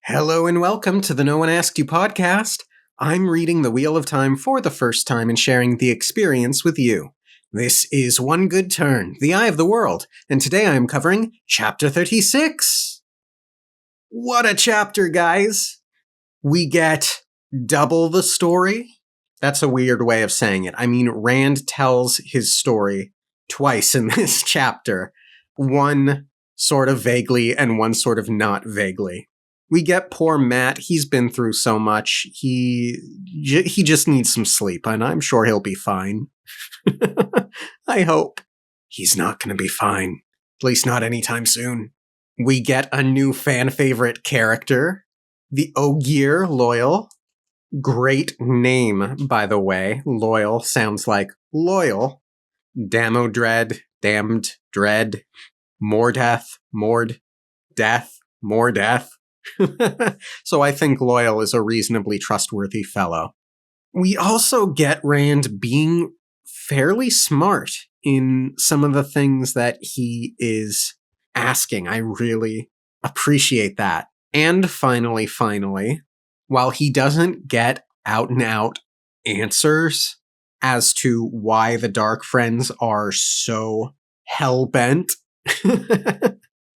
Hello and welcome to the No One Asked You podcast. I'm reading The Wheel of Time for the first time and sharing the experience with you. This is One Good Turn, The Eye of the World, and today I am covering Chapter 36. What a chapter, guys! We get double the story. That's a weird way of saying it. I mean, Rand tells his story twice in this chapter. One sort of vaguely and one sort of not vaguely. We get poor Matt. He's been through so much. He just needs some sleep, and I'm sure he'll be fine. I hope. He's not going to be fine. At least not anytime soon. We get a new fan favorite character, the Ogier Loyal. Great name, by the way. Loyal sounds like loyal. Damodred, damned, dread. More death, moored, death, more death. So I think Loyal is a reasonably trustworthy fellow. We also get Rand being fairly smart in some of the things that he is asking. I really appreciate that. And finally, while he doesn't get out and out answers as to why the Dark Friends are so hell-bent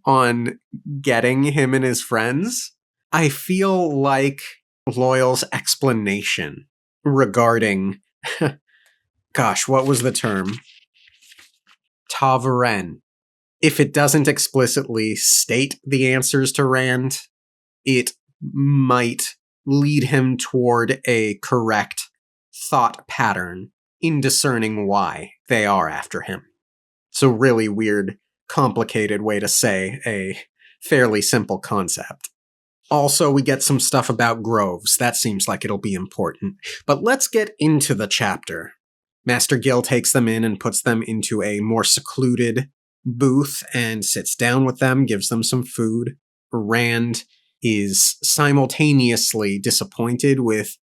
on getting him and his friends, I feel like Loyal's explanation regarding, gosh, what was the term? Taveren. If it doesn't explicitly state the answers to Rand, it might lead him toward a correct thought pattern in discerning why they are after him. It's a really weird, complicated way to say a fairly simple concept. Also, we get some stuff about groves. That seems like it'll be important. But let's get into the chapter. Master Gil takes them in and puts them into a more secluded booth and sits down with them, gives them some food. Rand is simultaneously disappointed with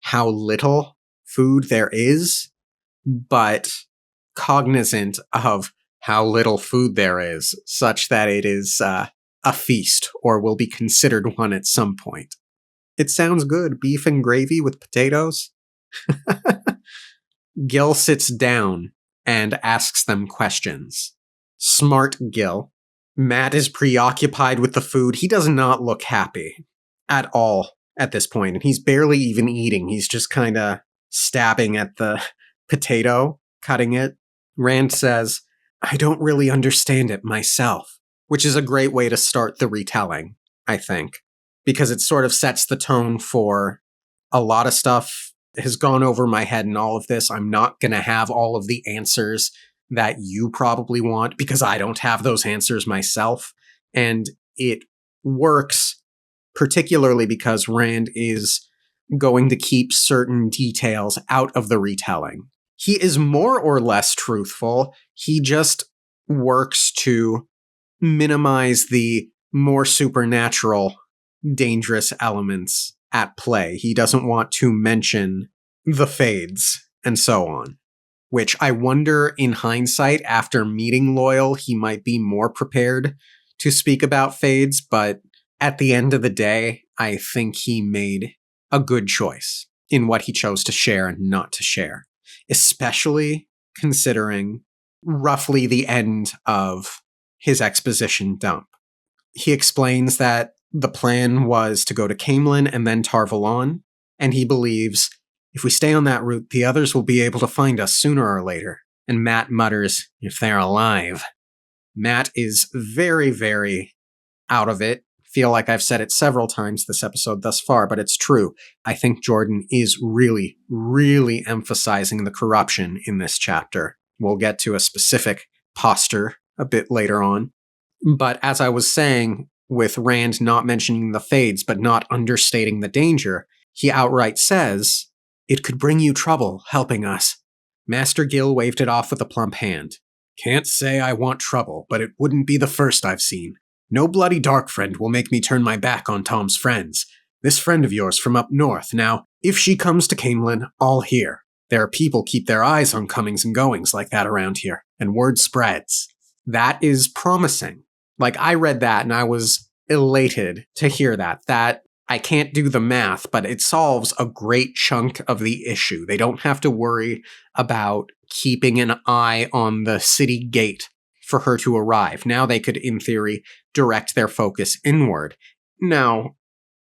how little food there is, but cognizant of how little food there is, such that it is a feast, or will be considered one at some point. It sounds good. Beef and gravy with potatoes. Gil sits down and asks them questions. Smart Gil. Matt is preoccupied with the food. He does not look happy at all at this point, and he's barely even eating. He's just kind of stabbing at the potato, cutting it. Rand says, I don't really understand it myself, which is a great way to start the retelling, I think, because it sort of sets the tone for a lot of stuff has gone over my head in all of this. I'm not going to have all of the answers that you probably want because I don't have those answers myself. And it works particularly because Rand is going to keep certain details out of the retelling. He is more or less truthful. He just works to minimize the more supernatural, dangerous elements at play. He doesn't want to mention the Fades and so on, which I wonder in hindsight, after meeting Loyal, he might be more prepared to speak about Fades, but at the end of the day, I think he made a good choice in what he chose to share and not to share, especially considering roughly the end of his exposition dump. He explains that the plan was to go to Camelin and then Tar Valon, and he believes if we stay on that route, the others will be able to find us sooner or later. And Matt mutters, if they're alive. Matt is very, very out of it. Feel like I've said it several times this episode thus far, but it's true. I think Jordan is really, really emphasizing the corruption in this chapter. We'll get to a specific posture a bit later on. But as I was saying, with Rand not mentioning the Fades but not understating the danger, he outright says, it could bring you trouble helping us. Master Gil waved it off with a plump hand. Can't say I want trouble, but it wouldn't be the first I've seen. No bloody dark friend will make me turn my back on Tom's friends. This friend of yours from up north. Now, if she comes to Camelin, I'll hear. There are people keep their eyes on comings and goings like that around here, and word spreads. That is promising. Like, I read that and I was elated to hear that. That I can't do the math, but it solves a great chunk of the issue. They don't have to worry about keeping an eye on the city gate for her to arrive. Now they could, in theory, direct their focus inward. Now,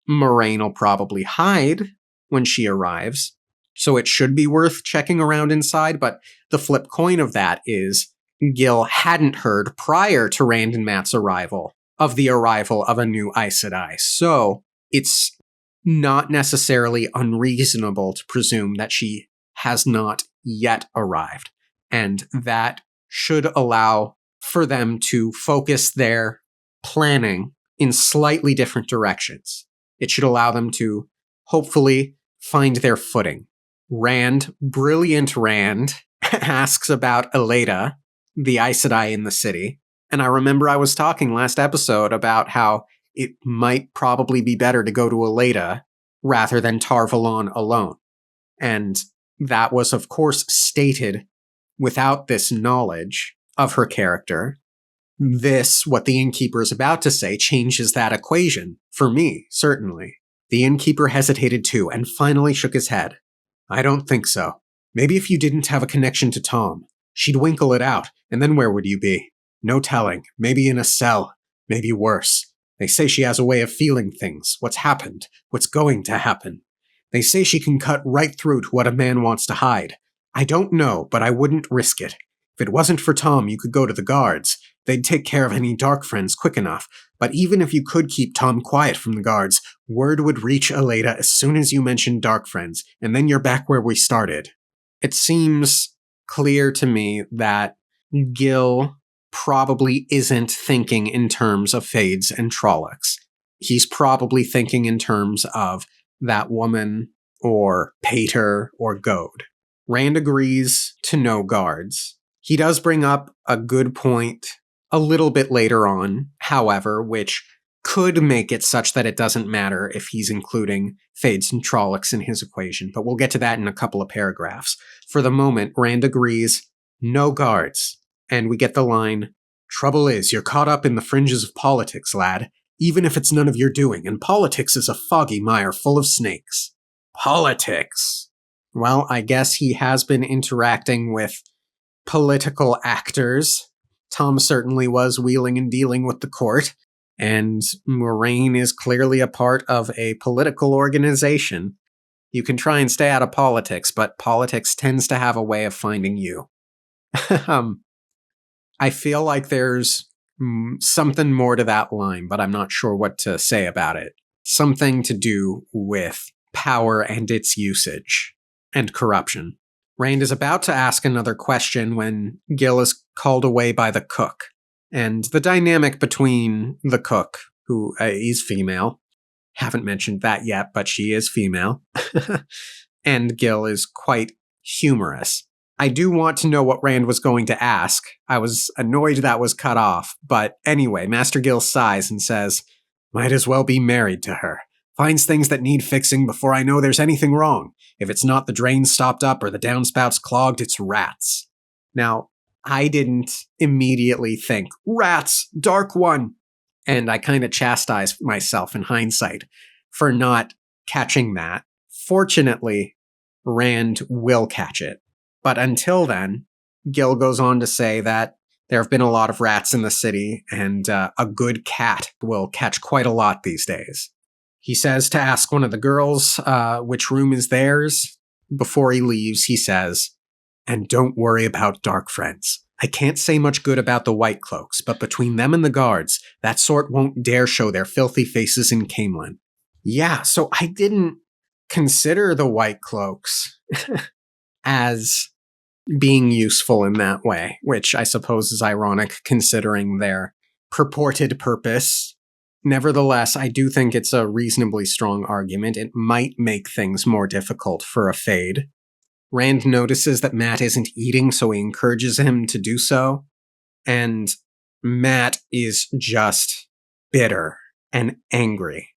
Moraine will probably hide when she arrives, so it should be worth checking around inside, but the flip coin of that is Gil hadn't heard prior to Rand and Mat's arrival of the arrival of a new Aes Sedai. So it's not necessarily unreasonable to presume that she has not yet arrived. And that should allow for them to focus their planning in slightly different directions. It should allow them to hopefully find their footing. Brilliant Rand, asks about Eleda, the Aes Sedai in the city. And I remember I was talking last episode about how it might probably be better to go to Eleda rather than Tar Valon alone. And that was, of course, stated without this knowledge of her character. This, what the innkeeper is about to say, changes that equation. For me, certainly. The innkeeper hesitated too, and finally shook his head. I don't think so. Maybe if you didn't have a connection to Tom, she'd winkle it out, and then where would you be? No telling. Maybe in a cell. Maybe worse. They say she has a way of feeling things. What's happened. What's going to happen. They say she can cut right through to what a man wants to hide. I don't know, but I wouldn't risk it. If it wasn't for Tom, you could go to the guards. They'd take care of any dark friends quick enough. But even if you could keep Tom quiet from the guards, word would reach Eleda as soon as you mentioned dark friends, and then you're back where we started. It seems clear to me that Gil probably isn't thinking in terms of Fades and Trollocs. He's probably thinking in terms of that woman, or Pater, or Goad. Rand agrees to no guards. He does bring up a good point a little bit later on, however, which could make it such that it doesn't matter if he's including Fades and Trollocs in his equation, but we'll get to that in a couple of paragraphs. For the moment, Rand agrees, no guards, and we get the line, "Trouble is, you're caught up in the fringes of politics, lad, even if it's none of your doing, and politics is a foggy mire full of snakes." Politics! Well, I guess he has been interacting with political actors. Tom certainly was wheeling and dealing with the court, and Moraine is clearly a part of a political organization. You can try and stay out of politics, but politics tends to have a way of finding you. I feel like there's something more to that line, but I'm not sure what to say about it. Something to do with power and its usage, and corruption. Rand is about to ask another question when Gil is called away by the cook. And the dynamic between the cook, who is female, haven't mentioned that yet, but she is female, and Gil is quite humorous. I do want to know what Rand was going to ask. I was annoyed that was cut off, but anyway, Master Gil sighs and says, "Might as well be married to her. Finds things that need fixing before I know there's anything wrong. If it's not the drains stopped up or the downspouts clogged, it's rats." Now, I didn't immediately think, rats, Dark One. And I kind of chastised myself in hindsight for not catching that. Fortunately, Rand will catch it. But until then, Gil goes on to say that there have been a lot of rats in the city, and a good cat will catch quite a lot these days. He says to ask one of the girls which room is theirs. Before he leaves, he says, "And don't worry about dark friends. I can't say much good about the White Cloaks, but between them and the guards, that sort won't dare show their filthy faces in Camelin." Yeah, so I didn't consider the White Cloaks as being useful in that way, which I suppose is ironic considering their purported purpose. Nevertheless, I do think it's a reasonably strong argument. It might make things more difficult for a Fade. Rand notices that Mat isn't eating, so he encourages him to do so. And Mat is just bitter and angry.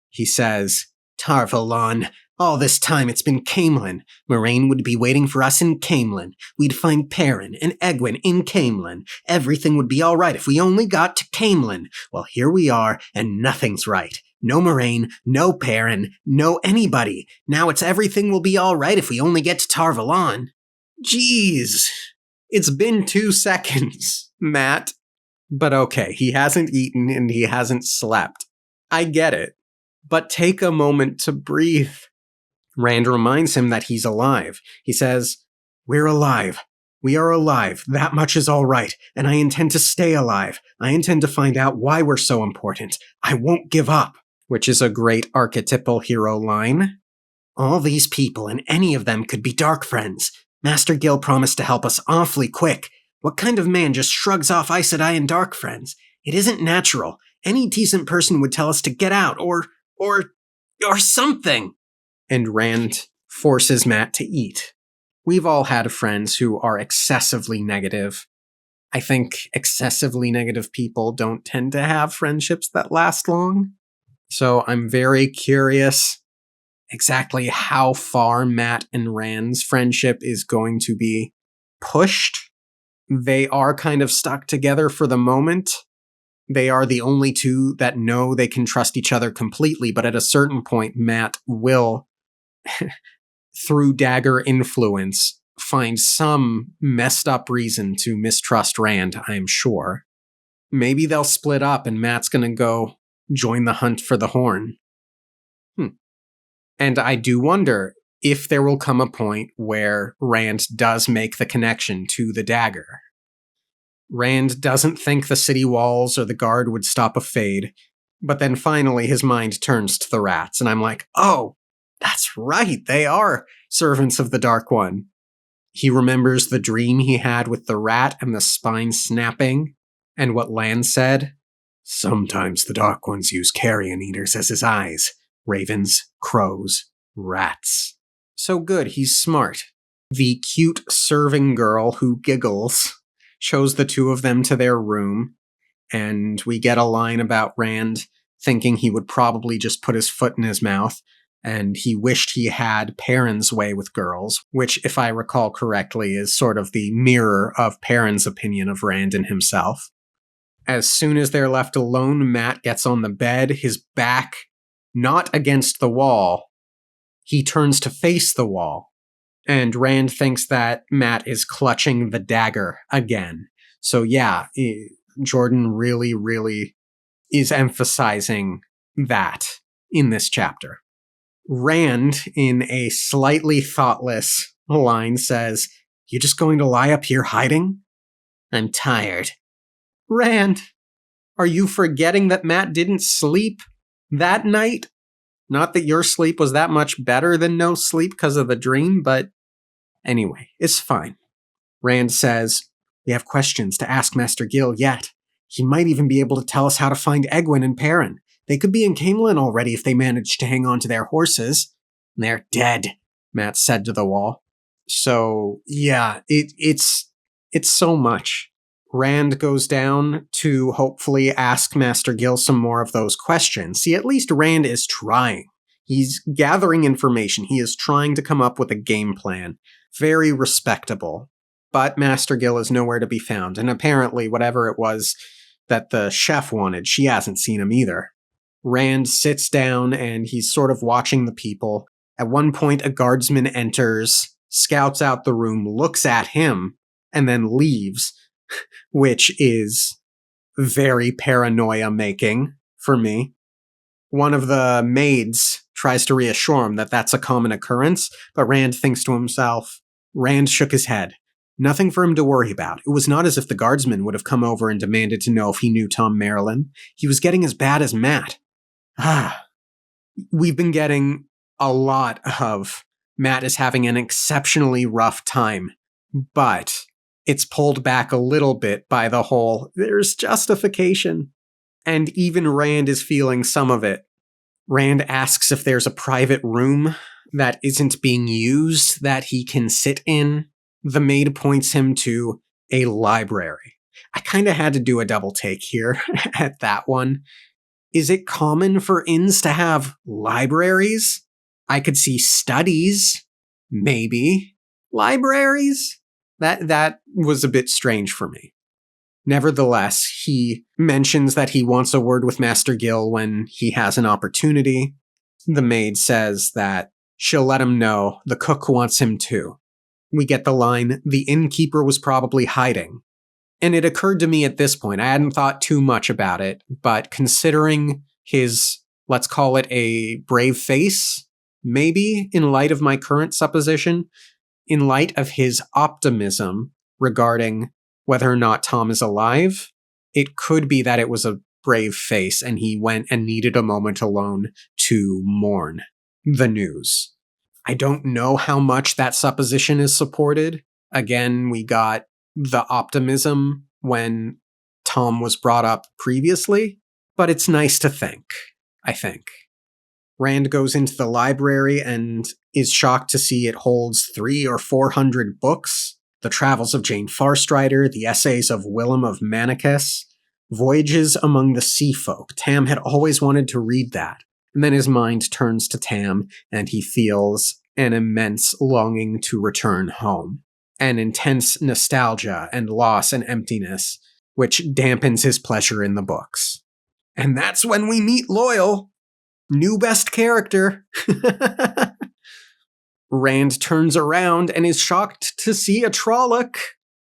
He says, "Tar Valon, all this time it's been Camelin. Moraine would be waiting for us in Camelin. We'd find Perrin and Egwene in Camelin. Everything would be all right if we only got to Camelin. Well, here we are, and nothing's right. No Moraine, no Perrin, no anybody. Now it's everything will be alright if we only get to Tarvalon. Jeez. It's been 2 seconds, Matt. But okay, he hasn't eaten and he hasn't slept. I get it. But take a moment to breathe. Rand reminds him that he's alive. He says, "We're alive. We are alive. That much is all right. And I intend to stay alive. I intend to find out why we're so important. I won't give up." Which is a great archetypal hero line. All these people and any of them could be dark friends. Master Gil promised to help us awfully quick. What kind of man just shrugs off Aes Sedai and dark friends? It isn't natural. Any decent person would tell us to get out or something. And Rand forces Matt to eat. We've all had friends who are excessively negative. I think excessively negative people don't tend to have friendships that last long. So I'm very curious exactly how far Matt and Rand's friendship is going to be pushed. They are kind of stuck together for the moment. They are the only two that know they can trust each other completely, but at a certain point, Matt will, through dagger influence, find some messed up reason to mistrust Rand, I'm sure. Maybe they'll split up and Matt's gonna go join the hunt for the horn. And I do wonder if there will come a point where Rand does make the connection to the dagger. Rand doesn't think the city walls or the guard would stop a fade, but then finally his mind turns to the rats, and I'm like, oh, that's right, they are servants of the Dark One. He remembers the dream he had with the rat and the spine snapping, and what Lan said. Sometimes the Dark Ones use carrion eaters as his eyes. Ravens, crows, rats. So good, he's smart. The cute serving girl who giggles shows the two of them to their room, and we get a line about Rand thinking he would probably just put his foot in his mouth, and he wished he had Perrin's way with girls, which, if I recall correctly, is sort of the mirror of Perrin's opinion of Rand and himself. As soon as they're left alone, Matt gets on the bed, his back not against the wall. He turns to face the wall. And Rand thinks that Matt is clutching the dagger again. So yeah, Jordan really, really is emphasizing that in this chapter. Rand, in a slightly thoughtless line, says, "You just going to lie up here hiding? I'm tired." Rand, are you forgetting that Matt didn't sleep that night? Not that your sleep was that much better than no sleep because of the dream, but anyway, it's fine. Rand says, "We have questions to ask Master Gil yet. He might even be able to tell us how to find Egwene and Perrin. They could be in Camelin already if they managed to hang on to their horses." "They're dead," Matt said to the wall. So, yeah, it's so much. Rand goes down to hopefully ask Master Gil some more of those questions. See, at least Rand is trying. He's gathering information. He is trying to come up with a game plan. Very respectable. But Master Gil is nowhere to be found, and apparently whatever it was that the chef wanted, she hasn't seen him either. Rand sits down and he's sort of watching the people. At one point, a guardsman enters, scouts out the room, looks at him, and then leaves, which is very paranoia-making for me. One of the maids tries to reassure him that that's a common occurrence, but Rand thinks to himself. Rand shook his head. Nothing for him to worry about. It was not as if the guardsman would have come over and demanded to know if he knew Tom Marilyn. He was getting as bad as Matt. We've been getting a lot of Matt is having an exceptionally rough time, but it's pulled back a little bit by the whole, there's justification. And even Rand is feeling some of it. Rand asks if there's a private room that isn't being used that he can sit in. The maid points him to a library. I kind of had to do a double take here at that one. Is it common for inns to have libraries? I could see studies, maybe. Libraries? That was a bit strange for me. Nevertheless, he mentions that he wants a word with Master Gill when he has an opportunity. The maid says that she'll let him know the cook wants him too. We get the line, the innkeeper was probably hiding. And it occurred to me at this point, I hadn't thought too much about it, but considering his, let's call it a brave face, maybe in light of my current supposition, in light of his optimism regarding whether or not Tom is alive, it could be that it was a brave face and he went and needed a moment alone to mourn the news. I don't know how much that supposition is supported. Again, we got the optimism when Tom was brought up previously, but it's nice to think, I think. Rand goes into the library and is shocked to see it holds 300 or 400 books. The Travels of Jane Farstrider, the Essays of Willem of Manicus, Voyages Among the Sea Folk. Tam had always wanted to read that. And then his mind turns to Tam, and he feels an immense longing to return home. An intense nostalgia and loss and emptiness, which dampens his pleasure in the books. And that's when we meet Loyal. New best character. Rand turns around and is shocked to see a Trolloc.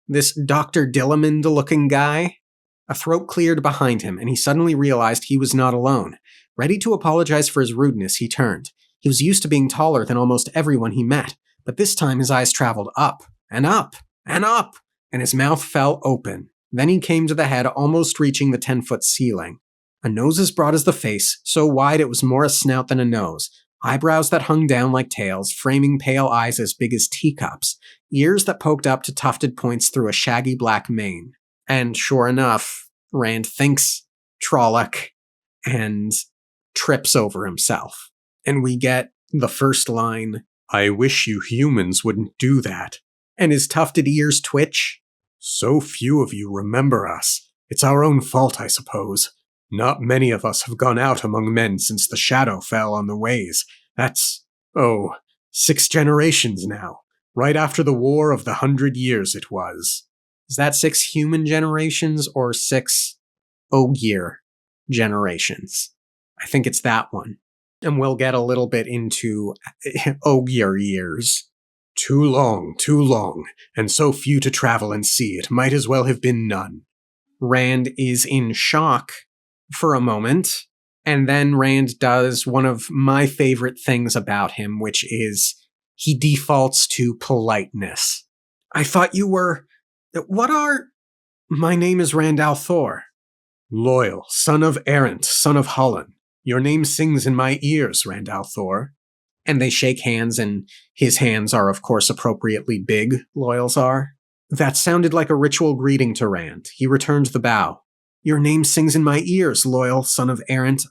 This Dr. Dillamond-looking guy. A throat cleared behind him, and he suddenly realized he was not alone. Ready to apologize for his rudeness, he turned. He was used to being taller than almost everyone he met, but this time his eyes traveled up, and up, and up, and his mouth fell open. Then he came to the head, almost reaching the 10-foot ceiling. A nose as broad as the face, so wide it was more a snout than a nose. Eyebrows that hung down like tails, framing pale eyes as big as teacups. Ears that poked up to tufted points through a shaggy black mane. And sure enough, Rand thinks Trolloc and trips over himself. And we get the first line, "I wish you humans wouldn't do that." And his tufted ears twitch. "So few of you remember us. It's our own fault, I suppose. Not many of us have gone out among men since the shadow fell on the ways. That's, 6 generations now. Right after the War of the 100 Years it was." Is that 6 human generations or 6 Ogier generations? I think it's that one. And we'll get a little bit into Ogier years. Too long, and so few to travel and see, it might as well have been none." Rand is in shock for a moment, and then Rand does one of my favorite things about him, which is he defaults to politeness. "I thought you were... What are... My name is Rand al'Thor." "Loyal, son of Errant, son of Holland. Your name sings in my ears, Rand al'Thor." And they shake hands, and his hands are, of course, appropriately big, Loyal's are. That sounded like a ritual greeting to Rand. He returned the bow. "Your name sings in my ears, Loyal, son of Errant,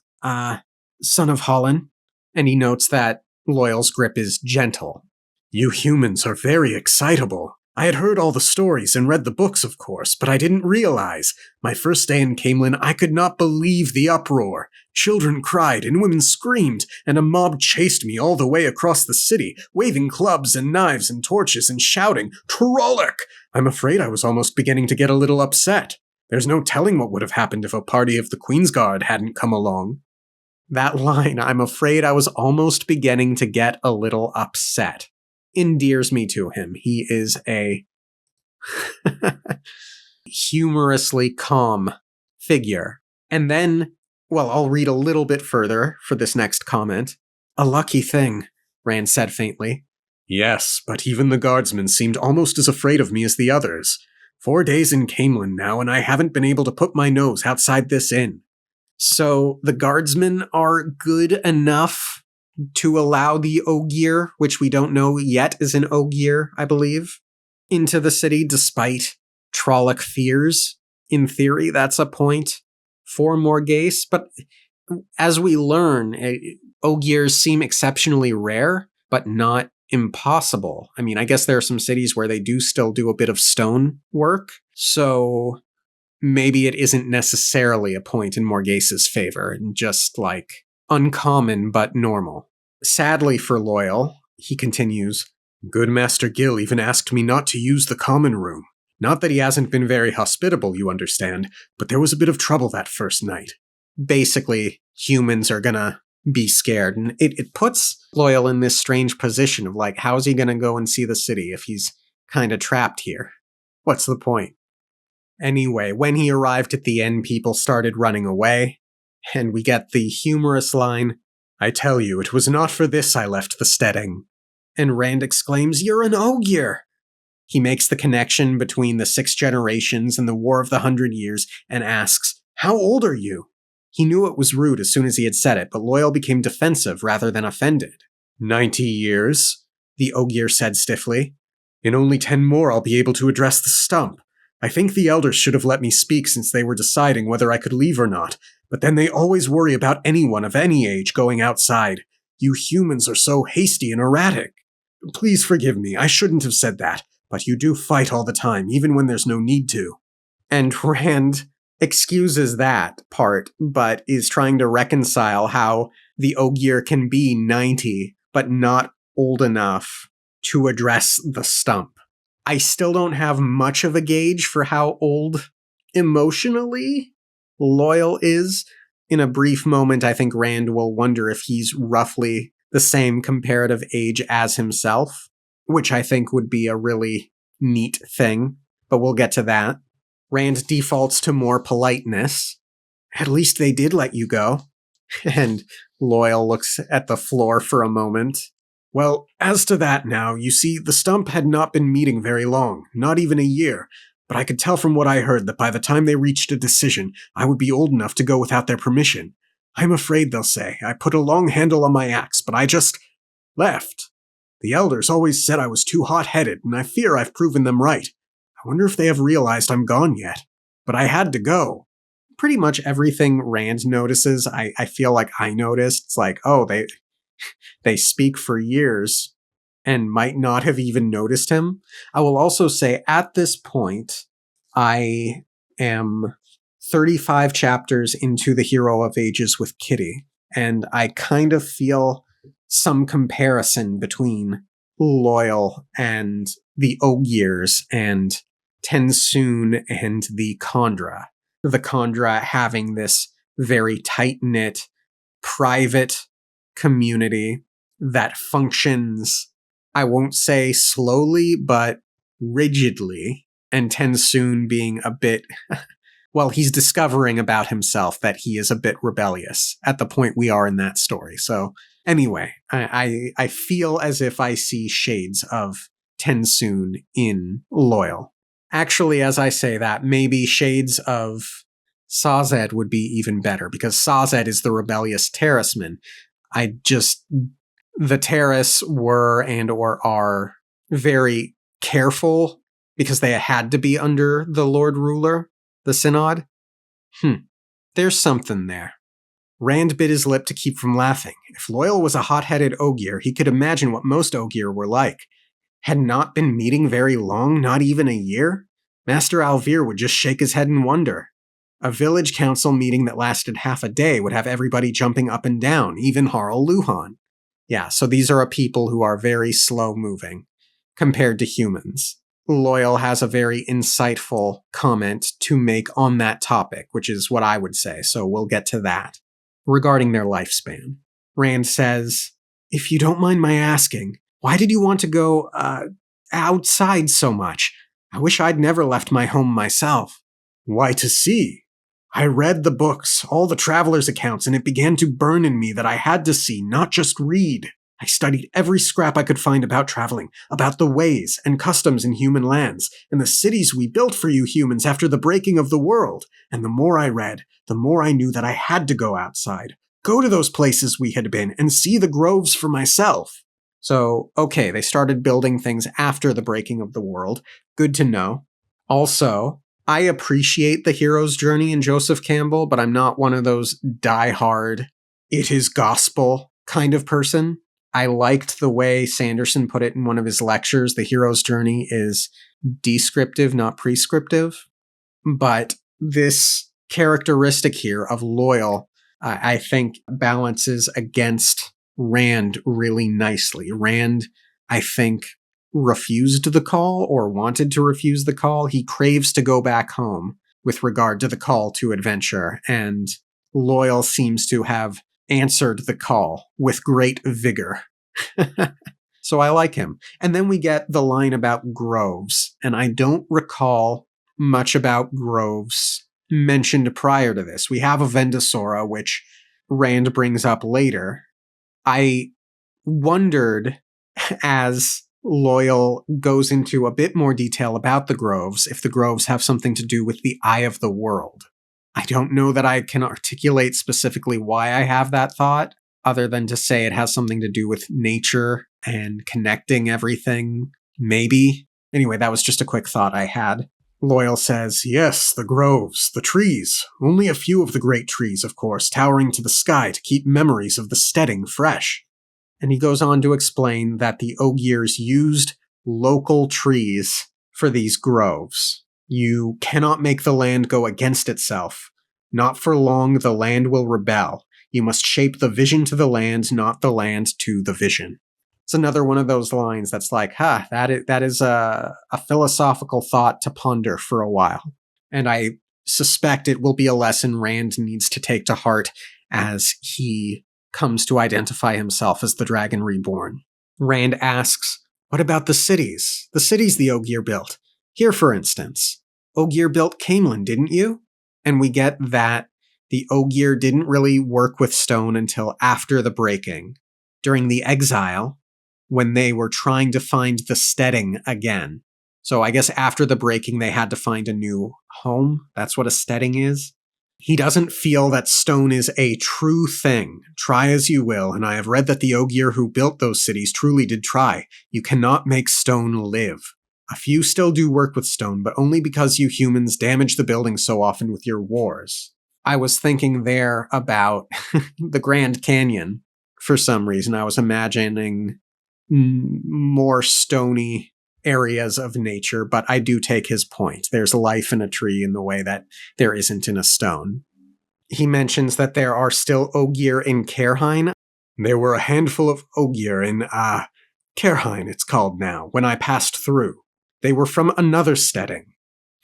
son of Holland." And he notes that Loyal's grip is gentle. "You humans are very excitable. I had heard all the stories and read the books, of course, but I didn't realize. My first day in Camelin, I could not believe the uproar. Children cried and women screamed, and a mob chased me all the way across the city, waving clubs and knives and torches and shouting, 'Trolloc!' I'm afraid I was almost beginning to get a little upset. There's no telling what would have happened if a party of the Queensguard hadn't come along." That line, "I'm afraid I was almost beginning to get a little upset," endears me to him. He is a humorously calm figure. And then, well, I'll read a little bit further for this next comment. "A lucky thing," Rand said faintly. "Yes, but even the guardsmen seemed almost as afraid of me as the others. 4 days in Camelin now, and I haven't been able to put my nose outside this inn." So the guardsmen are good enough to allow the Ogier, which we don't know yet is an Ogier, I believe, into the city despite Trolloc fears. In theory, that's a point for Morghese, but as we learn, Ogiers seem exceptionally rare, but not impossible. I mean, I guess there are some cities where they do still do a bit of stone work, so maybe it isn't necessarily a point in Morghese's favor, and just like uncommon but normal. Sadly for Loyal, he continues, "Good Master Gill even asked me not to use the common room. Not that he hasn't been very hospitable, you understand, but there was a bit of trouble that first night. Basically, humans are gonna be scared, and it puts Loyal in this strange position of like, how's he gonna go and see the city if he's kinda trapped here? What's the point? Anyway, when he arrived at the inn, people started running away, and we get the humorous line, "I tell you, it was not for this I left the steading." And Rand exclaims, "You're an ogier!" He makes the connection between the 6 generations and the War of the 100 Years and asks, "How old are you?" He knew it was rude as soon as he had said it, but Loyal became defensive rather than offended. 90 years, the ogier said stiffly. "In only 10 more I'll be able to address the stump. I think the elders should have let me speak since they were deciding whether I could leave or not, but then they always worry about anyone of any age going outside. You humans are so hasty and erratic. Please forgive me, I shouldn't have said that, but you do fight all the time, even when there's no need to." And Rand excuses that part, but is trying to reconcile how the ogier can be 90, but not old enough to address the stump. I still don't have much of a gauge for how old emotionally Loyal is. In a brief moment, I think Rand will wonder if he's roughly the same comparative age as himself, which I think would be a really neat thing, but we'll get to that. Rand defaults to more politeness. "At least they did let you go." And Loyal looks at the floor for a moment. "Well, as to that now, you see, the stump had not been meeting very long, not even a year, but I could tell from what I heard that by the time they reached a decision, I would be old enough to go without their permission. I'm afraid they'll say I put a long handle on my axe, but I just left. The elders always said I was too hot-headed, and I fear I've proven them right. I wonder if they have realized I'm gone yet. But I had to go." Pretty much everything Rand notices, I feel like I noticed. It's like, oh, they speak for years and might not have even noticed him. I will also say, at this point, I am 35 chapters into the Hero of Ages with Kitty, and I kind of feel some comparison between Loyal and the Ogiers and Tensoon and the Khandra. The Khandra having this very tight-knit, private community that functions, I won't say slowly, but rigidly, and Tensoon being a bit, well, he's discovering about himself that he is a bit rebellious at the point we are in that story. So anyway, I feel as if I see shades of Tensoon in Loyal. Actually, as I say that, maybe shades of Sazed would be even better, because Sazed is the rebellious terraceman. The Terrace were and or are very careful because they had to be under the Lord Ruler, the Synod. There's something there. Rand bit his lip to keep from laughing. If Loyal was a hot-headed ogier, he could imagine what most ogier were like. Had not been meeting very long, not even a year? Master Alvir would just shake his head in wonder. A village council meeting that lasted half a day would have everybody jumping up and down, even Harl Luhan. Yeah, so these are a people who are very slow-moving compared to humans. Loyal has a very insightful comment to make on that topic, which is what I would say, so we'll get to that. Regarding their lifespan, Rand says, "If you don't mind my asking, why did you want to go, outside so much? I wish I'd never left my home myself." "Why, to see. I read the books, all the travelers' accounts, and it began to burn in me that I had to see, not just read. I studied every scrap I could find about traveling, about the ways and customs in human lands, and the cities we built for you humans after the breaking of the world. And the more I read, the more I knew that I had to go outside, go to those places we had been, and see the groves for myself." So, okay, they started building things after the breaking of the world. Good to know. Also, I appreciate the hero's journey in Joseph Campbell, but I'm not one of those die-hard, it is gospel kind of person. I liked the way Sanderson put it in one of his lectures. The hero's journey is descriptive, not prescriptive. But this characteristic here of Loyal, I think, balances against Rand really nicely. Rand, I think, refused the call or wanted to refuse the call. He craves to go back home with regard to the call to adventure, and Loyal seems to have answered the call with great vigor. So I like him. And then we get the line about groves, and I don't recall much about groves mentioned prior to this. We have a Vendosora, which Rand brings up later. I wondered, as Loyal goes into a bit more detail about the groves, if the groves have something to do with the eye of the world. I don't know that I can articulate specifically why I have that thought, other than to say it has something to do with nature and connecting everything, maybe. Anyway, that was just a quick thought I had. Loyal says, yes, the groves, the trees. Only a few of the great trees, of course, towering to the sky to keep memories of the steading fresh. And he goes on to explain that the Ogiers used local trees for these groves. You cannot make the land go against itself. Not for long the land will rebel. You must shape the vision to the land, not the land to the vision. It's another one of those lines that's like, that is a philosophical thought to ponder for a while. And I suspect it will be a lesson Rand needs to take to heart as he comes to identify himself as the Dragon Reborn. Rand asks, what about the cities? The cities the Ogier built. Here, for instance. Ogier built Caemlyn, didn't you? And we get that the Ogier didn't really work with stone until after the breaking. During the exile, when they were trying to find the steading again. So I guess after the breaking, they had to find a new home. That's what a steading is. He doesn't feel that stone is a true thing. Try as you will, and I have read that the Ogier who built those cities truly did try. You cannot make stone live. A few still do work with stone, but only because you humans damage the buildings so often with your wars. I was thinking there about the Grand Canyon. For some reason, I was imagining more stony areas of nature, but I do take his point. There's life in a tree in the way that there isn't in a stone. He mentions that there are still Ogier in Caerhine. There were a handful of Ogier in, Caerhine it's called now, when I passed through. They were from another steading.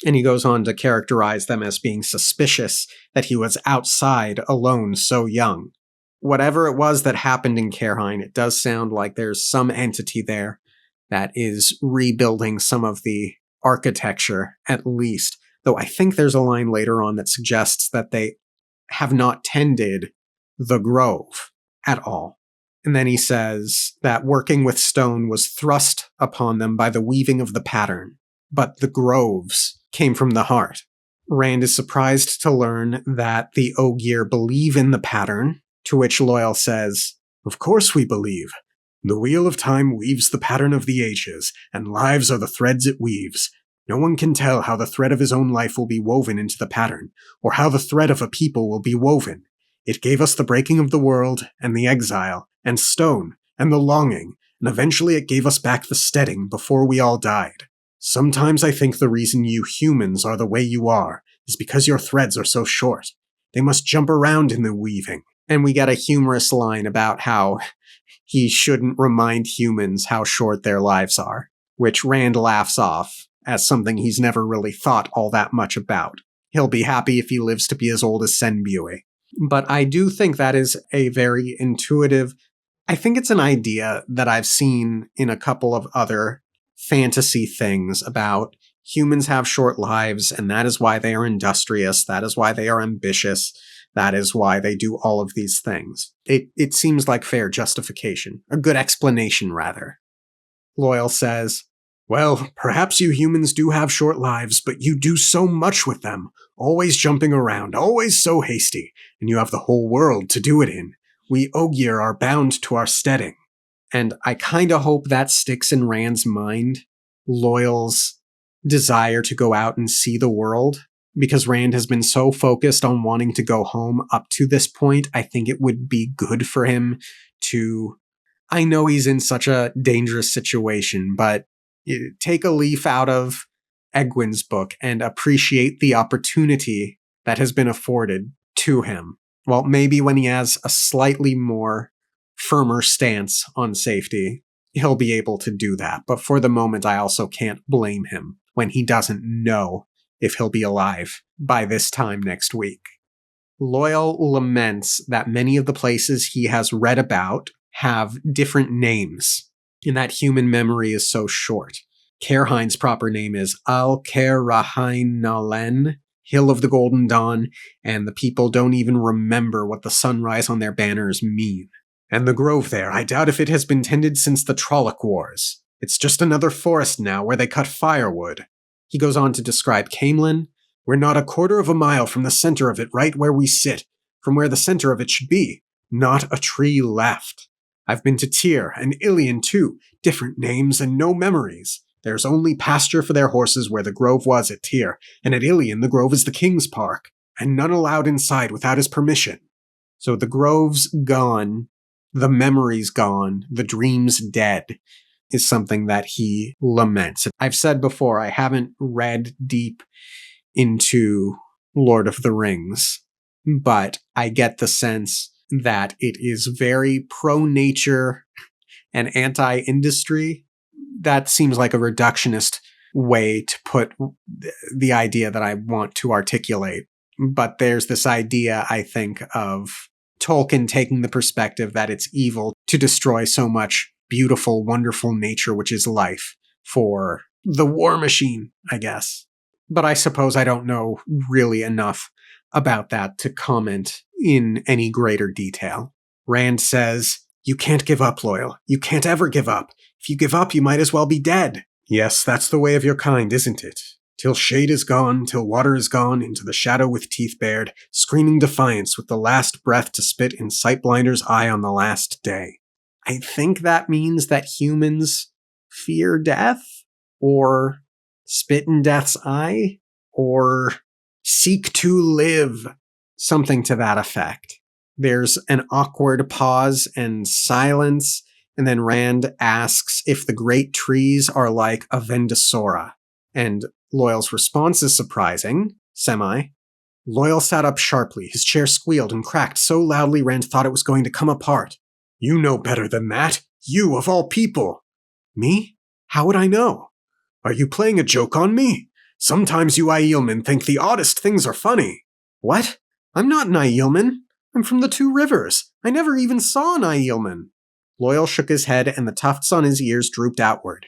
And he goes on to characterize them as being suspicious that he was outside alone so young. Whatever it was that happened in Caerhine, it does sound like there's some entity there that is rebuilding some of the architecture, at least. Though I think there's a line later on that suggests that they have not tended the grove at all. And then he says that working with stone was thrust upon them by the weaving of the pattern, but the groves came from the heart. Rand is surprised to learn that the Ogier believe in the pattern, to which Loyal says, of course we believe. The wheel of time weaves the pattern of the ages, and lives are the threads it weaves. No one can tell how the thread of his own life will be woven into the pattern, or how the thread of a people will be woven. It gave us the breaking of the world, and the exile, and stone, and the longing, and eventually it gave us back the steading before we all died. Sometimes I think the reason you humans are the way you are is because your threads are so short. They must jump around in the weaving. And we get a humorous line about how he shouldn't remind humans how short their lives are, which Rand laughs off as something he's never really thought all that much about. He'll be happy if he lives to be as old as Senbue. But I do think that is a very intuitive... I think it's an idea that I've seen in a couple of other fantasy things about humans have short lives, and that is why they are industrious, that is why they are ambitious, that is why they do all of these things. It seems like fair justification. A good explanation, rather. Loyal says, well, perhaps you humans do have short lives, but you do so much with them. Always jumping around, always so hasty, and you have the whole world to do it in. We Ogier are bound to our steading. And I kinda hope that sticks in Rand's mind, Loyal's desire to go out and see the world. Because Rand has been so focused on wanting to go home up to this point, I think it would be good for him to... I know he's in such a dangerous situation, but take a leaf out of Egwin's book and appreciate the opportunity that has been afforded to him. Well, maybe when he has a slightly more firmer stance on safety, he'll be able to do that. But for the moment, I also can't blame him when he doesn't know if he'll be alive by this time next week. Loyal laments that many of the places he has read about have different names, and that human memory is so short. Caerhein's proper name is Al Caerhainalen, Hill of the Golden Dawn, and the people don't even remember what the sunrise on their banners mean. And the grove there, I doubt if it has been tended since the Trolloc Wars. It's just another forest now where they cut firewood. He goes on to describe Camelin. We're not a quarter of a mile from the center of it, right where we sit, from where the center of it should be. Not a tree left. I've been to Tyr and Ilion too, different names and no memories. There's only pasture for their horses where the grove was at Tyr, and at Ilion the grove is the king's park, and none allowed inside without his permission. So the grove's gone, the memory's gone, the dream's dead, is something that he laments. I've said before, I haven't read deep into Lord of the Rings, but I get the sense that it is very pro-nature and anti-industry. That seems like a reductionist way to put the idea that I want to articulate. But there's this idea, I think, of Tolkien taking the perspective that it's evil to destroy so much beautiful, wonderful nature, which is life, for the war machine, I guess. But I suppose I don't know really enough about that to comment in any greater detail. Rand says, "You can't give up, Loyal. You can't ever give up. If you give up, you might as well be dead." Yes, that's the way of your kind, isn't it? Till shade is gone, till water is gone, into the shadow with teeth bared, screaming defiance with the last breath to spit in Sightblinder's eye on the last day. I think that means that humans fear death, or spit in death's eye, or seek to live, something to that effect. There's an awkward pause and silence, and then Rand asks if the great trees are like a Vendosora. And Loyal's response is surprising, semi. Loyal sat up sharply. His chair squealed and cracked so loudly Rand thought it was going to come apart. "You know better than that. You, of all people." "Me? How would I know?" "Are you playing a joke on me? Sometimes you Aielmen think the oddest things are funny." "What? I'm not an Aielmen. I'm from the Two Rivers. I never even saw an Aielmen." Loyal shook his head and the tufts on his ears drooped outward.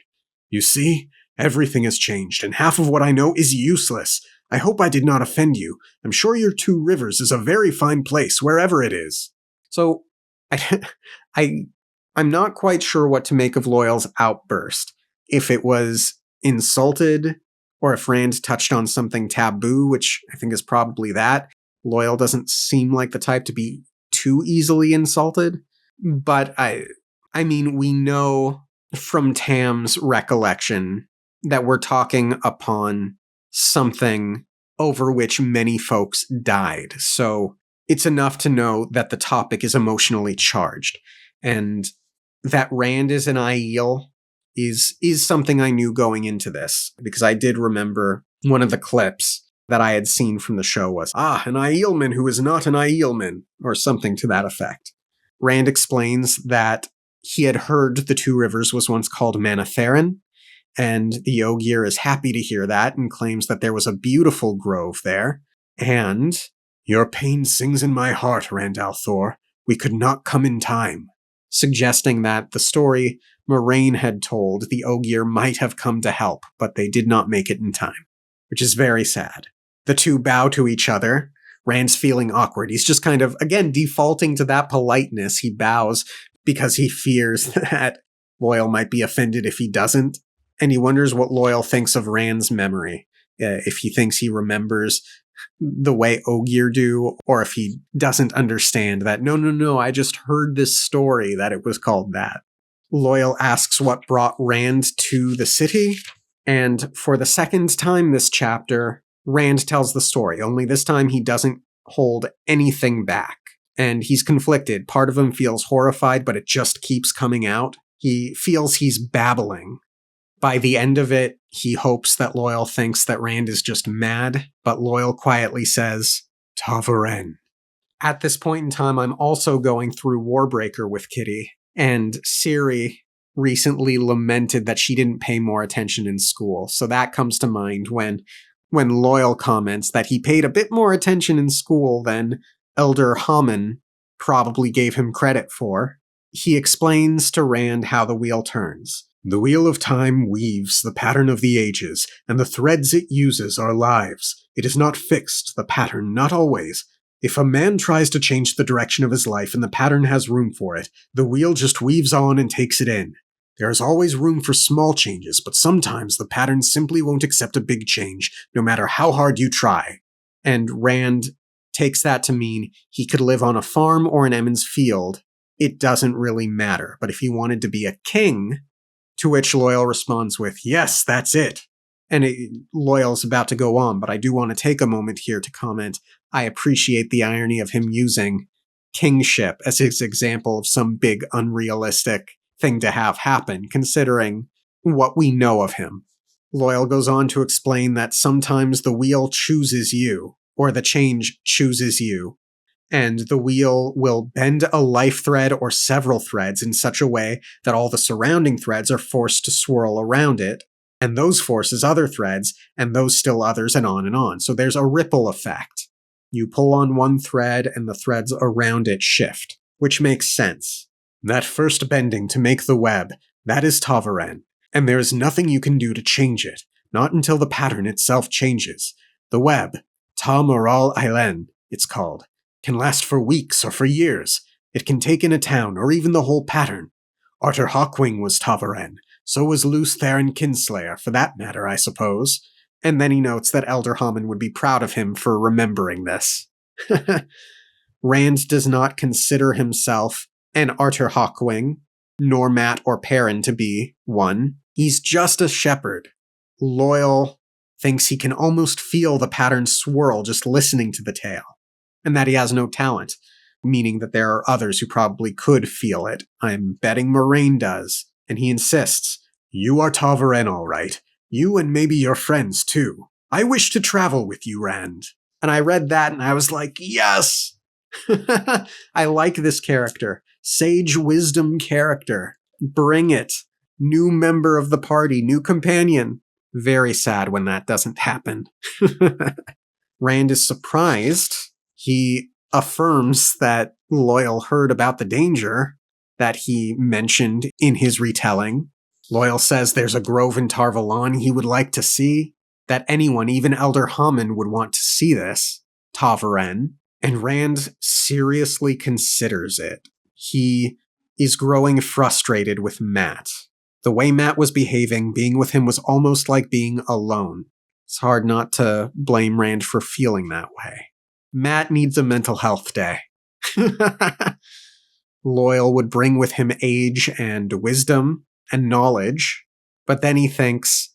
"You see? Everything has changed, and half of what I know is useless. I hope I did not offend you. I'm sure your Two Rivers is a very fine place, wherever it is." So, I'm not quite sure what to make of Loyal's outburst. If it was insulted, or if Rand touched on something taboo, which I think is probably that. Loyal doesn't seem like the type to be too easily insulted. But I mean, we know from Tam's recollection that we're talking upon something over which many folks died. So it's enough to know that the topic is emotionally charged. And that Rand is an Aiel is something I knew going into this, because I did remember one of the clips that I had seen from the show was, an Aielman who is not an Aielman, or something to that effect. Rand explains that he had heard the Two Rivers was once called Manatherin, and the Ogier is happy to hear that and claims that there was a beautiful grove there. And, "Your pain sings in my heart, Rand al'Thor. We could not come in time," suggesting that the story Moraine had told, the Ogier might have come to help, but they did not make it in time, which is very sad. The two bow to each other. Rand's feeling awkward. He's just kind of, again, defaulting to that politeness. He bows because he fears that Loyal might be offended if he doesn't. And he wonders what Loyal thinks of Rand's memory. If he thinks he remembers the way Ogier do, or if he doesn't understand that, no, I just heard this story that it was called that. Loyal asks what brought Rand to the city, and for the second time this chapter, Rand tells the story, only this time he doesn't hold anything back. And he's conflicted. Part of him feels horrified, but it just keeps coming out. He feels he's babbling. By the end of it, he hopes that Loyal thinks that Rand is just mad, but Loyal quietly says, "Tavaren." At this point in time, I'm also going through Warbreaker with Kitty, and Ciri recently lamented that she didn't pay more attention in school. So that comes to mind when Loyal comments that he paid a bit more attention in school than Elder Hammond probably gave him credit for. He explains to Rand how the wheel turns. The wheel of time weaves the pattern of the ages, and the threads it uses are lives. It is not fixed, the pattern, not always. If a man tries to change the direction of his life and the pattern has room for it, the wheel just weaves on and takes it in. There is always room for small changes, but sometimes the pattern simply won't accept a big change, no matter how hard you try. And Rand takes that to mean he could live on a farm or in Emmons Field. It doesn't really matter. But if he wanted to be a king, to which Loyal responds with, yes, that's it. And Loyal's about to go on, but I do want to take a moment here to comment. I appreciate the irony of him using kingship as his example of some big unrealistic thing to have happen, considering what we know of him. Loyal goes on to explain that sometimes the wheel chooses you, or the change chooses you, and the wheel will bend a life thread or several threads in such a way that all the surrounding threads are forced to swirl around it, and those forces other threads, and those still others, and on and on. So there's a ripple effect. You pull on one thread, and the threads around it shift, which makes sense. That first bending to make the web, that is Tavaren, and there is nothing you can do to change it, not until the pattern itself changes. The web, Ta Moral Ailen, it's called, can last for weeks or for years. It can take in a town or even the whole pattern. Arthur Hawkwing was Tavaren, so was Luce Theron Kinslayer, for that matter, I suppose. And then he notes that Elder Hammond would be proud of him for remembering this. Rand does not consider himself an Arthur Hawkwing, nor Mat or Perrin to be one. He's just a shepherd. Loyal thinks he can almost feel the pattern swirl just listening to the tale, and that he has no talent, meaning that there are others who probably could feel it. I'm betting Moraine does, and he insists, you are Tavaren, all right. You and maybe your friends, too. I wish to travel with you, Rand. And I read that and I was like, yes! I like this character. Sage wisdom character. Bring it. New member of the party, new companion. Very sad when that doesn't happen. Rand is surprised. He affirms that Loyal heard about the danger that he mentioned in his retelling. Loyal says there's a grove in Tarvalon he would like to see, that anyone, even Elder Hammond, would want to see this, Tavaren, and Rand seriously considers it. He is growing frustrated with Mat. The way Mat was behaving, being with him was almost like being alone. It's hard not to blame Rand for feeling that way. Mat needs a mental health day. Loyal would bring with him age and wisdom and knowledge, but then he thinks,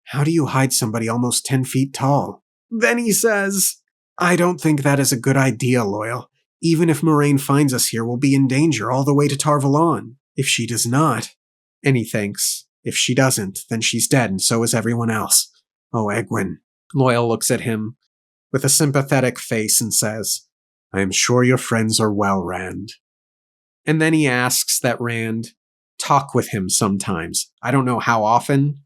how do you hide somebody almost 10 feet tall? Then he says, I don't think that is a good idea, Loyal. Even if Moraine finds us here, we'll be in danger all the way to Tarvalon. If she does not. And he thinks, if she doesn't, then she's dead, and so is everyone else. Oh, Egwin. Loyal looks at him with a sympathetic face and says, I am sure your friends are well, Rand. And then he asks that Rand talk with him sometimes. I don't know how often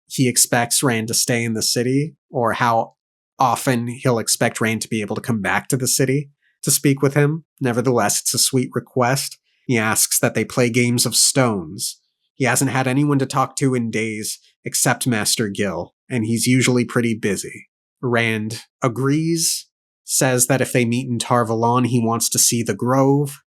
he expects Rand to stay in the city, or how often he'll expect Rand to be able to come back to the city to speak with him. Nevertheless, it's a sweet request. He asks that they play games of stones. He hasn't had anyone to talk to in days except Master Gil, and he's usually pretty busy. Rand agrees, says that if they meet in Tarvalon, he wants to see the grove,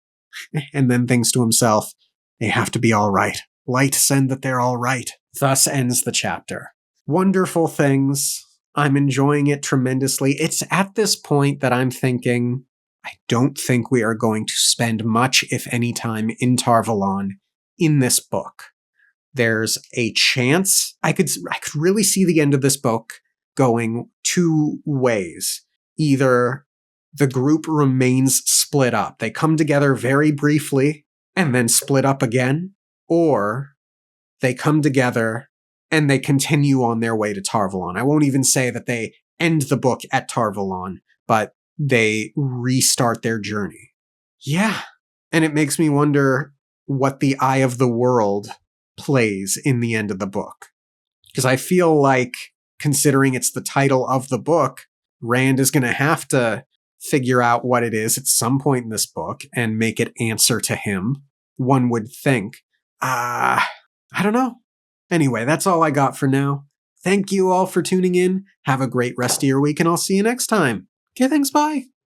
and then thinks to himself, they have to be all right. Light send that they're all right. Thus ends the chapter. Wonderful things. I'm enjoying it tremendously. It's at this point that I'm thinking, I don't think we are going to spend much, if any, time in Tarvalon in this book. There's a chance I could really see the end of this book going two ways. Either the group remains split up. They come together very briefly and then split up again, or they come together and they continue on their way to Tarvalon. I won't even say that they end the book at Tarvalon, but they restart their journey. Yeah. And it makes me wonder, what the Eye of the World plays in the end of the book. Because I feel like, considering it's the title of the book, Rand is going to have to figure out what it is at some point in this book and make it answer to him, one would think. I don't know. Anyway, that's all I got for now. Thank you all for tuning in. Have a great rest of your week, and I'll see you next time. Okay, thanks, bye.